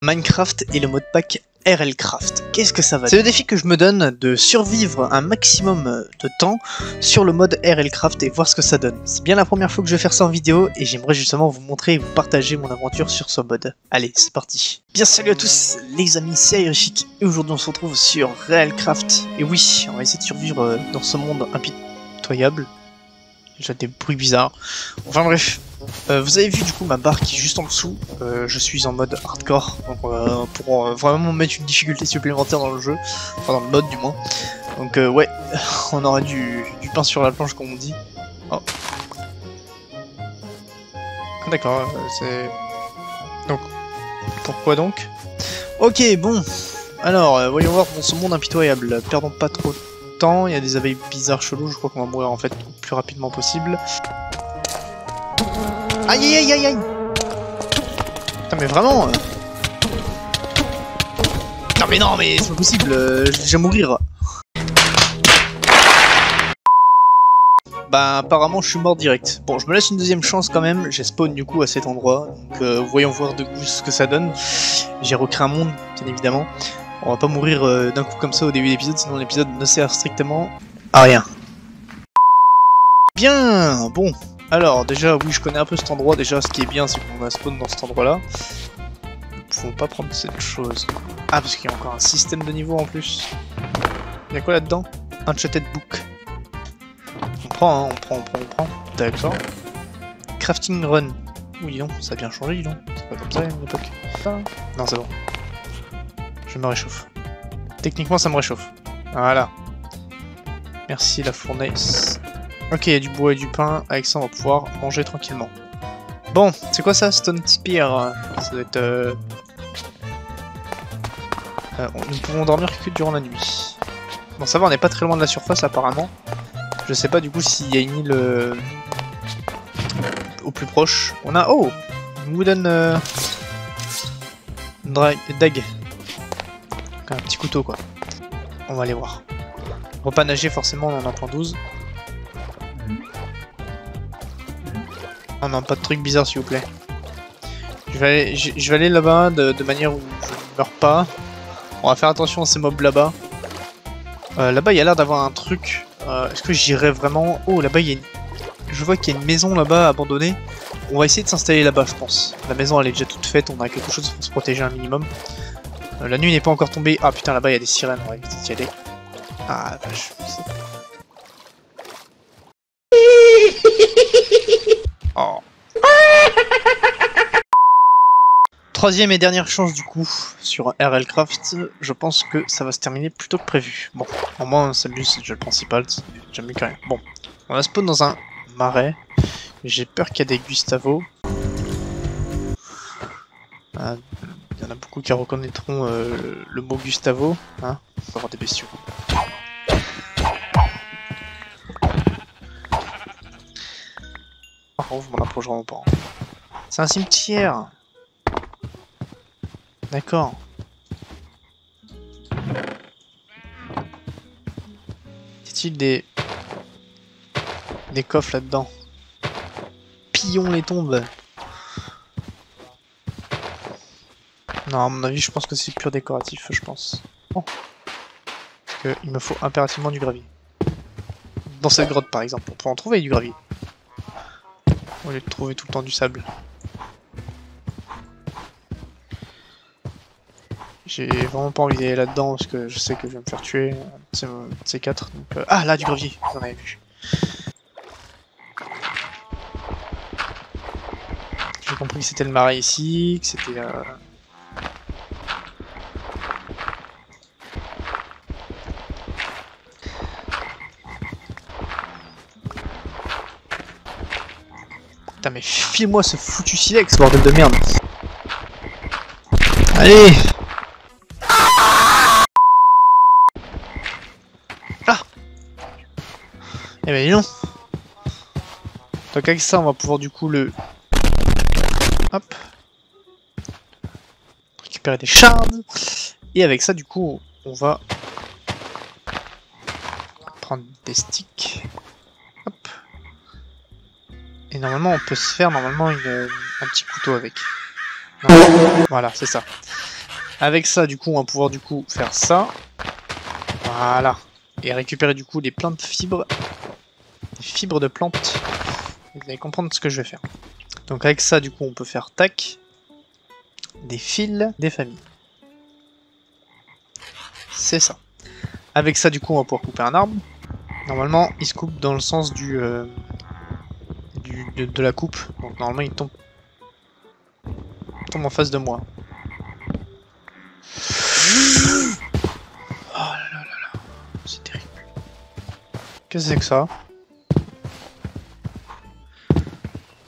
Minecraft et le mode pack RLCraft. Qu'est-ce que ça va? C'est le défi que je me donne de survivre un maximum de temps sur le mode RLCraft et voir ce que ça donne. C'est bien la première fois que je vais faire ça en vidéo et j'aimerais justement vous montrer et vous partager mon aventure sur ce mode. Allez, c'est parti. Bien salut à tous les amis, c'est Aerichic et aujourd'hui on se retrouve sur RLCraft. Et oui, on va essayer de survivre dans ce monde impitoyable. Déjà des bruits bizarres. Enfin bref. Vous avez vu du coup ma barre qui est juste en dessous, je suis en mode hardcore, donc pour vraiment mettre une difficulté supplémentaire dans le jeu, enfin dans le mode du moins. Donc ouais, on aura du pain sur la planche comme on dit. Oh. D'accord, c'est... Donc, pourquoi donc? Ok, bon, alors voyons voir dans ce monde impitoyable, perdons pas trop de temps, il y a des abeilles bizarres chelous, je crois qu'on va mourir en fait le plus rapidement possible. Aïe aïe aïe aïe aïe. Putain mais vraiment Non mais c'est pas possible, je vais déjà mourir. Bah apparemment je suis mort direct. Bon je me laisse une deuxième chance quand même, j'ai spawn du coup à cet endroit, donc voyons voir de coup ce que ça donne. J'ai recréé un monde bien évidemment. On va pas mourir d'un coup comme ça au début de l'épisode, sinon l'épisode ne sert strictement à rien. Bien, bon. Alors déjà oui je connais un peu cet endroit, déjà ce qui est bien c'est qu'on a spawn dans cet endroit là. Nous ne pouvons pas prendre cette chose. Ah parce qu'il y a encore un système de niveau en plus. Il y a quoi là-dedans? Uncharted Book. On prend hein, on prend. D'accord. Crafting Run. Oui non, ça a bien changé dis donc. C'est pas comme ça à une époque. Non c'est bon. Je me réchauffe. Techniquement ça me réchauffe. Voilà. Merci la fournaise. Ok, il y a du bois et du pain, avec ça on va pouvoir manger tranquillement. Bon, c'est quoi ça, Stone Spear? Ça doit être... nous pouvons dormir que durant la nuit. Bon ça va, on n'est pas très loin de la surface apparemment. Je sais pas du coup s'il y a une île au plus proche. On a... Oh! Une wooden... dag. Un petit couteau quoi. On va aller voir. On va pas nager forcément, on en a 1.12. Oh non, pas de trucs bizarres s'il vous plaît. Je vais aller là-bas de manière où je ne meurs pas. On va faire attention à ces mobs là-bas. Là-bas il y a l'air d'avoir un truc. Est-ce que j'irai vraiment? Oh là-bas il y a une... Je vois qu'il y a une maison là-bas abandonnée. On va essayer de s'installer là-bas je pense. La maison elle est déjà toute faite, on a quelque chose pour se protéger un minimum. La nuit n'est pas encore tombée. Ah putain là-bas il y a des sirènes, on va éviter d'y aller. Ah vache. Oh. Troisième et dernière chance du coup sur RLCraft, je pense que ça va se terminer plus tôt que prévu. Bon, au moins salut c'est déjà le principal, c'est déjà mieux que rien. Bon, on va spawn dans un marais, j'ai peur qu'il y ait des Gustavo. Il y en a beaucoup qui reconnaîtront le mot Gustavo, hein, on va avoir des bestiaux. Par contre, vous m'en approchez vraiment pas. C'est un cimetière. D'accord. Y a-t-il des coffres là-dedans? Pillons les tombes. Non, à mon avis, je pense que c'est pur décoratif, je pense. Oh. Parce qu'il me faut impérativement du gravier. Dans cette grotte, par exemple, on peut en trouver du gravier. Au lieu de trouver tout le temps du sable. J'ai vraiment pas envie d'aller là-dedans parce que je sais que je vais me faire tuer. C'est C4. Donc, ah là, du gravier, vous en avez vu. J'ai compris que c'était le marais ici, que c'était... Putain mais file-moi ce foutu silex, bordel de merde. Allez. Ah. Eh ben dis donc. Donc avec ça on va pouvoir du coup le... Hop. Récupérer des shards. Et avec ça du coup on va... prendre des sticks. Hop. Et normalement on peut se faire un petit couteau avec. Non. Voilà, c'est ça. Avec ça, du coup, on va pouvoir du coup faire ça. Voilà. Et récupérer du coup des plantes fibres. Des fibres de plantes. Vous allez comprendre ce que je vais faire. Donc avec ça, du coup, on peut faire tac. Des fils, des familles. C'est ça. Avec ça, du coup, on va pouvoir couper un arbre. Normalement, il se coupe dans le sens de la coupe. Donc normalement, il tombe en face de moi. Oh là là là là. C'est terrible. Qu'est-ce que c'est que ça?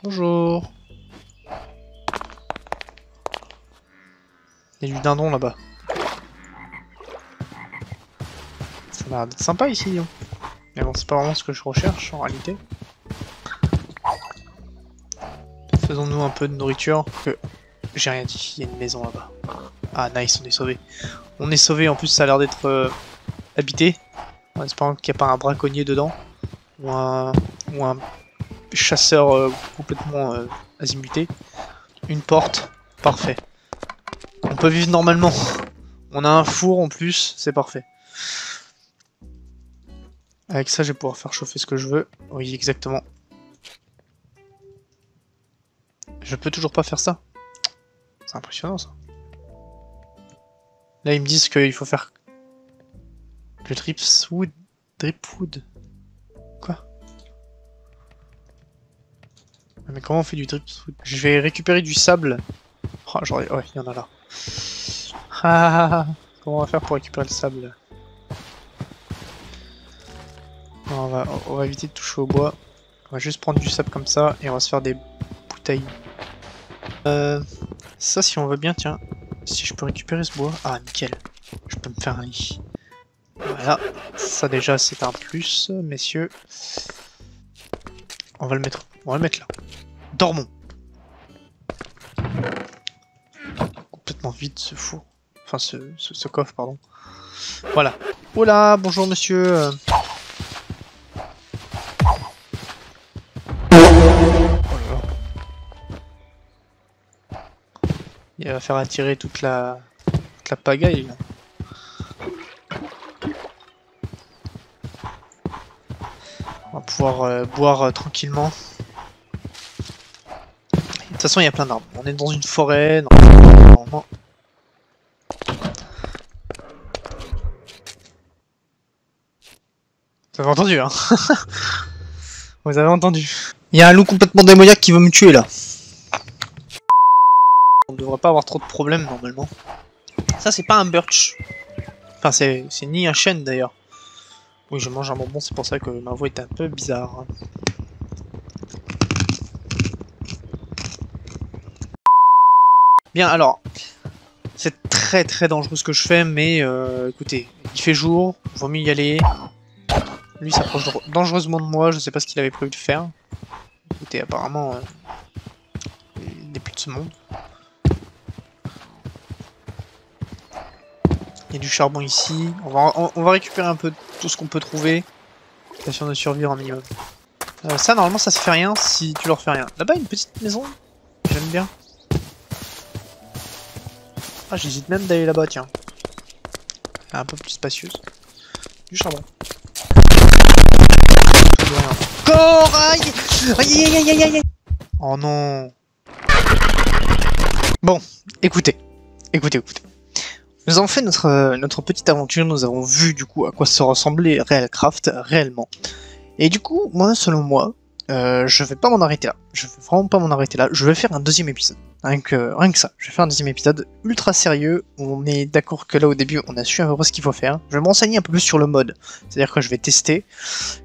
Bonjour. Il y a du dindon là-bas. Ça m'a l'air d'être sympa ici. Hein. Mais bon, c'est pas vraiment ce que je recherche en réalité. Faisons-nous un peu de nourriture. Que j'ai rien dit, il y a une maison là-bas. Ah nice, on est sauvé. On est sauvé, en plus ça a l'air d'être habité. En espérant qu'il n'y a pas un braconnier dedans. Ou un chasseur complètement azimuté. Une porte, parfait. On peut vivre normalement. On a un four en plus, c'est parfait. Avec ça, je vais pouvoir faire chauffer ce que je veux. Oui, exactement. Je peux toujours pas faire ça. C'est impressionnant ça. Là, ils me disent qu'il faut faire le dripwood. Dripwood. Quoi? Mais comment on fait du dripwood? Je vais récupérer du sable. Oh, ouais, il y en a là. Ah, comment on va faire pour récupérer le sable? Non, on va éviter de toucher au bois. On va juste prendre du sable comme ça et on va se faire des bouteilles. Ça, si on veut bien, tiens. Si je peux récupérer ce bois. Ah, nickel. Je peux me faire un lit. Voilà. Ça, déjà, c'est un plus, messieurs. On va le mettre là. Dormons. Complètement vide ce four. Enfin, ce coffre, pardon. Voilà. Hola, bonjour, monsieur. Il va faire attirer toute la pagaille là. On va pouvoir boire tranquillement. De toute façon, il y a plein d'arbres. On est dans une forêt. Normalement. Vous avez entendu, hein? Vous avez entendu. Il y a un loup complètement démoniaque qui veut me tuer là. On devrait pas avoir trop de problèmes normalement. Ça c'est pas un birch. Enfin c'est ni un chêne d'ailleurs. Oui je mange un bonbon, c'est pour ça que ma voix est un peu bizarre. Bien alors, c'est très dangereux ce que je fais, mais écoutez, il fait jour, vaut mieux y aller. Lui s'approche dangereusement de moi, je sais pas ce qu'il avait prévu de faire. Écoutez, apparemment, il n'est plus de ce monde. Il y a du charbon ici. On va récupérer un peu tout ce qu'on peut trouver. Question de survivre un minimum. Ça, normalement, ça se fait rien si tu leur fais rien. Là-bas, une petite maison. J'aime bien. Ah, j'hésite même d'aller là-bas, tiens. Elle est un peu plus spacieuse. Du charbon. Corail! Aïe aïe aïe aïe aïe! Oh non! Bon, écoutez. Nous avons fait notre petite aventure, nous avons vu du coup à quoi se ressemblait Realcraft réellement. Et du coup, moi, selon moi, je vais pas m'en arrêter là. Je vais vraiment pas m'en arrêter là. Je vais faire un deuxième épisode. Rien que ça. Je vais faire un deuxième épisode ultra sérieux. On est d'accord que là au début, on a su à peu près ce qu'il faut faire. Je vais m'enseigner un peu plus sur le mode. C'est-à-dire que je vais tester,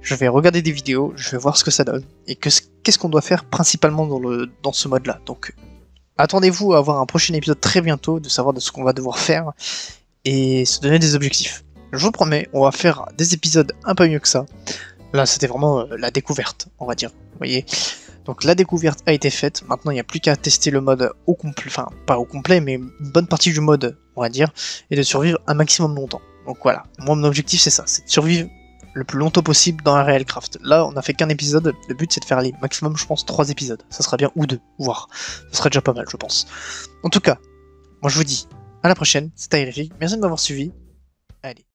je vais regarder des vidéos, je vais voir ce que ça donne. Et qu'est-ce qu'on doit faire principalement dans ce mode-là. Donc, attendez-vous à avoir un prochain épisode très bientôt, de savoir de ce qu'on va devoir faire. Et se donner des objectifs. Je vous promets, on va faire des épisodes un peu mieux que ça. Là, c'était vraiment la découverte, on va dire. Vous voyez? Donc la découverte a été faite. Maintenant, il n'y a plus qu'à tester le mode au complet. Enfin, pas au complet, mais une bonne partie du mode, on va dire. Et de survivre un maximum longtemps. Donc voilà. Moi, mon objectif, c'est ça. C'est de survivre le plus longtemps possible dans un Realcraft. Là, on a fait qu'un épisode. Le but, c'est de faire les maximum, je pense, 3 épisodes. Ça sera bien, ou 2, voire. Ça serait déjà pas mal, je pense. En tout cas, moi, je vous dis, À la prochaine, c'était Terrific. Merci de m'avoir suivi. Allez.